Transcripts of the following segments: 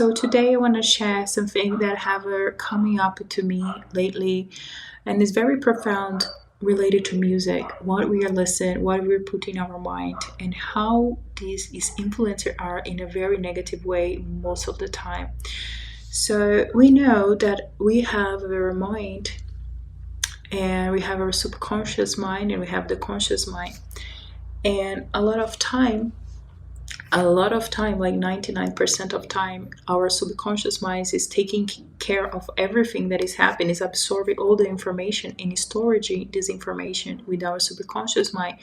So today I want to share something that have coming up to me lately, and it's very profound related to music, what we are listening, what we're putting in our mind, and how this is influencing our in a very negative way most of the time. So we know that we have our mind, and we have our subconscious mind, and we have the conscious mind, and a lot of time, like 99% of time, our subconscious mind is taking care of everything that is happening, is absorbing all the information and storing this information with our subconscious mind,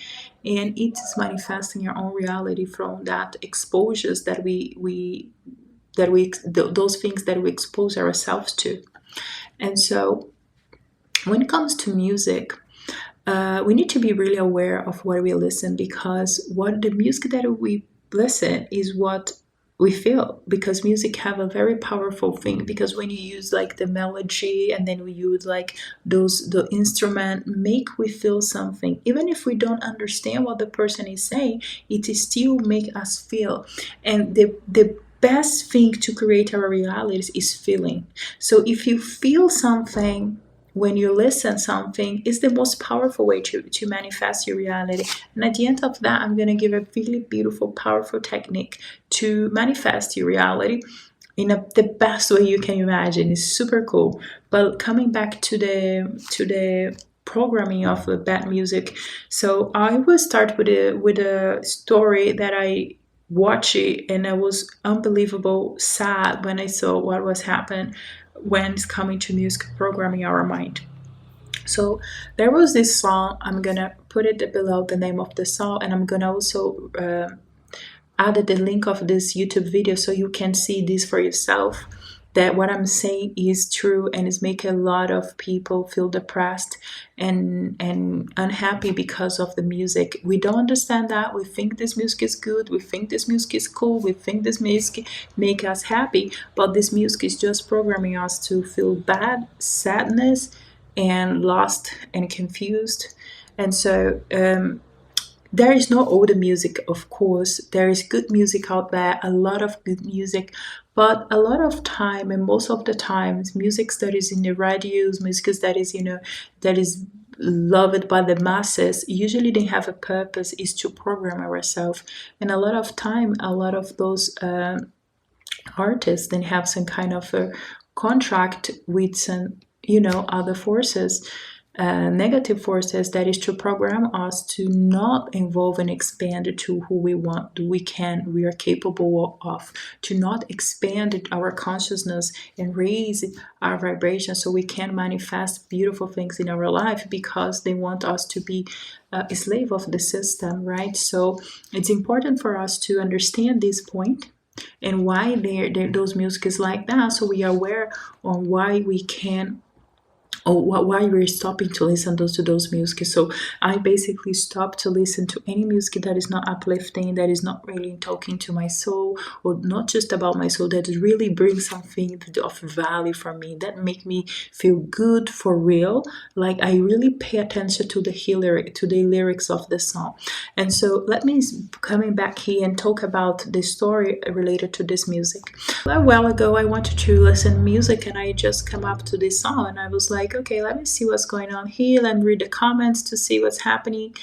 and it is manifesting our own reality from that exposures those things that we expose ourselves to. And so when it comes to music, we need to be really aware of what we listen, because what the music that we listen is what we feel, because music have a very powerful thing, because when you use like the melody and then we use like the instrument make we feel something, even if we don't understand what the person is saying, it is still make us feel. And the best thing to create our realities is feeling. So if you feel something when you listen something, is the most powerful way to manifest your reality. And at the end of that, I'm going to give a really beautiful, powerful technique to manifest your reality in the best way you can imagine. It's super cool. But coming back to the programming of the bad music, so I will start with a story that I watched it, and I was unbelievable sad when I saw what was happening when it's coming to music programming our mind. So there was this song. I'm gonna put it below the name of the song, and I'm gonna also add the link of this YouTube video so you can see this for yourself. That what I'm saying is true, and it's making a lot of people feel depressed and unhappy because of the music. We don't understand that. We think this music is good. We think this music is cool. We think this music make us happy, but this music is just programming us to feel bad, sadness, and lost and confused. And so there is no older music, of course. There is good music out there, a lot of good music, but a lot of time, and most of the times, music that is in the radios, music that is, that is loved by the masses, usually they have a purpose, is to program ourselves. And a lot of time, a lot of those artists then have some kind of a contract with some, other forces, negative forces, that is to program us to not evolve and expand to who we want, we are capable of, to not expand our consciousness and raise our vibration so we can manifest beautiful things in our life, because they want us to be a slave of the system, right? So it's important for us to understand this point and why those music is like that, so we are aware on why we can, or why we're stopping to listen to those music. So I basically stopped to listen to any music that is not uplifting, that is not really talking to my soul, or not just about my soul, that really brings something of value for me, that make me feel good for real. Like I really pay attention to the lyrics of the song. And so let me coming back here and talk about the story related to this music. A while ago I wanted to listen music, and I just come up to this song, and I was like, okay, let me see what's going on here. Let me read the comments to see what's happening.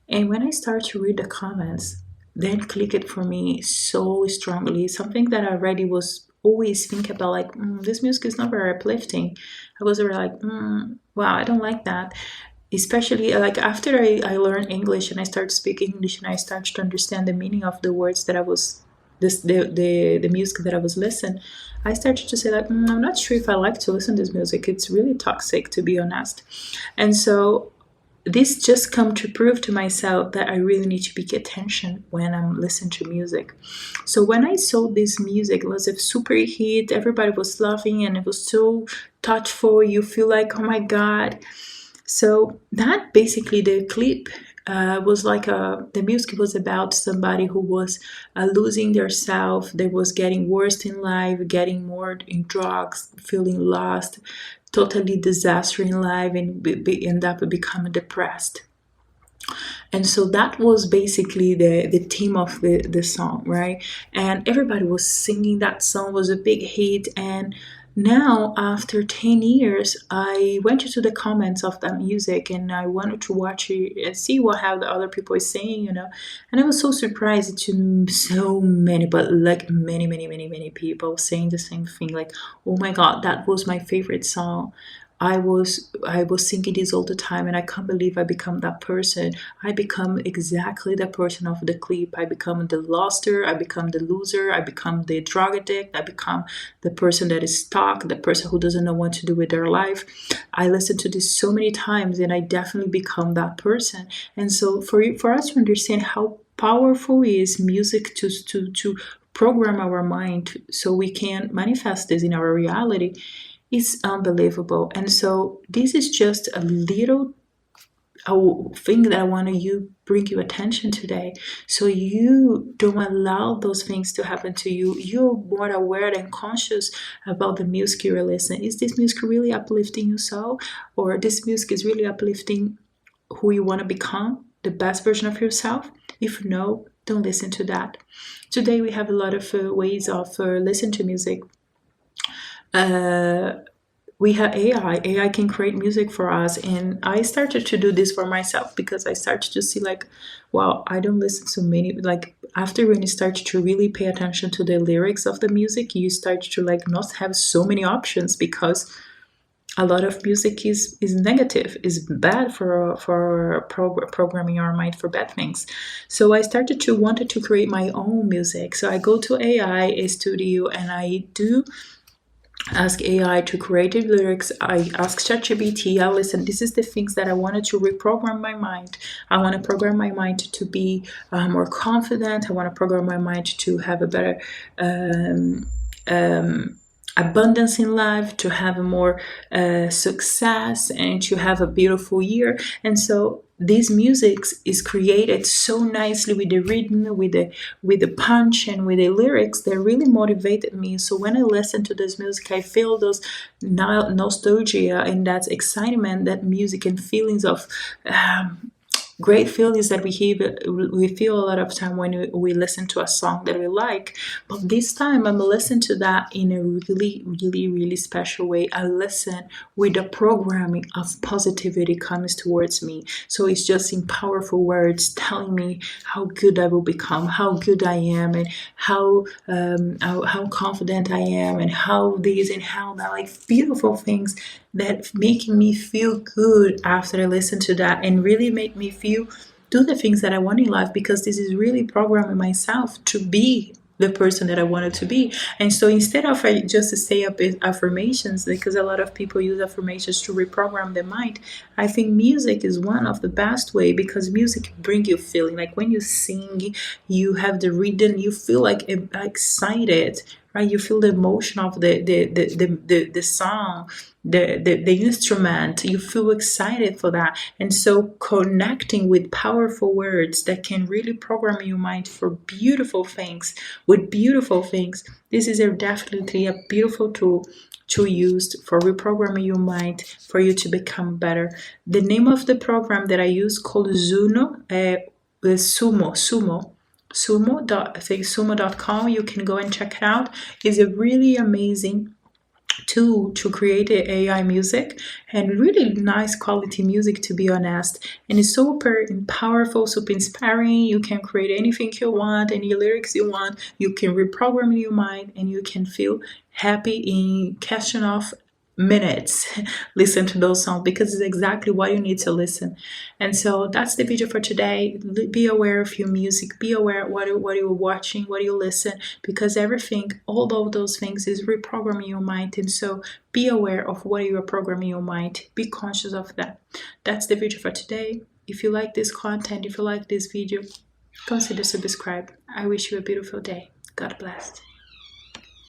And when I start to read the comments, then click it for me so strongly. Something that I already was always think about, like, this music is not very uplifting. I was really like, wow, I don't like that. Especially like after I learned English and I started speaking English and I started to understand the meaning of the words that I was the music that I was listening, I started to say like, I'm not sure if I like to listen to this music. It's really toxic, to be honest. And so this just come to prove to myself that I really need to pay attention when I'm listening to music. So when I saw this music, it was a super hit. Everybody was laughing, and it was so touchful. You feel like, oh my God. So that basically the clip was like the music was about somebody who was losing their self. They was getting worse in life, getting more in drugs, feeling lost, totally disaster in life, and end up becoming depressed. And so that was basically the theme of the song, right? And everybody was singing that song, it was a big hit. And now after 10 years, I went into the comments of that music and I wanted to watch it and see what how the other people are saying, and I was so surprised to so many, but like many people saying the same thing, like, oh my god, that was my favorite song. I was thinking this all the time, and I can't believe I become that person. I become exactly the person of the clip. I become the loster, I become the loser, I become the drug addict, I become the person that is stuck, the person who doesn't know what to do with their life. I listened to this so many times and I definitely become that person. And so for us to understand how powerful is music to program our mind so we can manifest this in our reality, it's unbelievable. And so this is just a little thing that I want to you bring you attention today, so you don't allow those things to happen to you. You're more aware and conscious about the music you're listening. Is this music really uplifting you so, or this music is really uplifting who you want to become, the best version of yourself? If no, don't listen to that. Today we have a lot of ways of listen to music. uh, we have AI. AI can create music for us. And I started to do this for myself because I started to see like, wow, I don't listen to many, like after when you start to really pay attention to the lyrics of the music, you start to like not have so many options because a lot of music is negative, is bad for programming our mind for bad things. So I started to wanted to create my own music. So I go to AI studio and I do ask AI to create the lyrics. I ask ChatGPT, I listen, this is the things that I wanted to reprogram my mind. I want to program my mind to be more confident. I want to program my mind to have a better abundance in life, to have a more success, and to have a beautiful year. And so this music is created so nicely with the rhythm, with the punch, and with the lyrics that really motivated me. So when I listen to this music, I feel those nostalgia and that excitement, that music and feelings of great feelings that we feel a lot of time when we listen to a song that we like. But this time I'm listening to that in a really special way. I listen with the programming of positivity comes towards me. So it's just in powerful words telling me how good I will become, how good I am, and how confident I am, and how this and how that, like beautiful things that making me feel good after I listen to that, and really make me feel do the things that I want in life, because this is really programming myself to be the person that I wanted to be. And so instead of just say up affirmations, because a lot of people use affirmations to reprogram their mind, I think music is one of the best way, because music bring you feeling. Like when you sing, you have the rhythm, you feel like excited, right? You feel the emotion of the song, the instrument. You feel excited for that. And so connecting with powerful words that can really program your mind for beautiful things, with beautiful things, this is definitely a beautiful tool to use for reprogramming your mind for you to become better. The name of the program that I use called Zuno, I think sumo.com. You can go and check it out. It's a really amazing tool to create AI music, and really nice quality music, to be honest. And it's super powerful, super inspiring. You can create anything you want, any lyrics you want. You can reprogram your mind, and you can feel happy in question of minutes. Listen to those songs because it's exactly what you need to listen. And so that's the video for today. Be aware of your music, be aware what you're watching, what you listen, because everything, all of those things is reprogramming your mind. And so be aware of what you are programming your mind, be conscious of that. That's the video for today. If you like this content, if you like this video, consider subscribe. I wish you a beautiful day. God bless.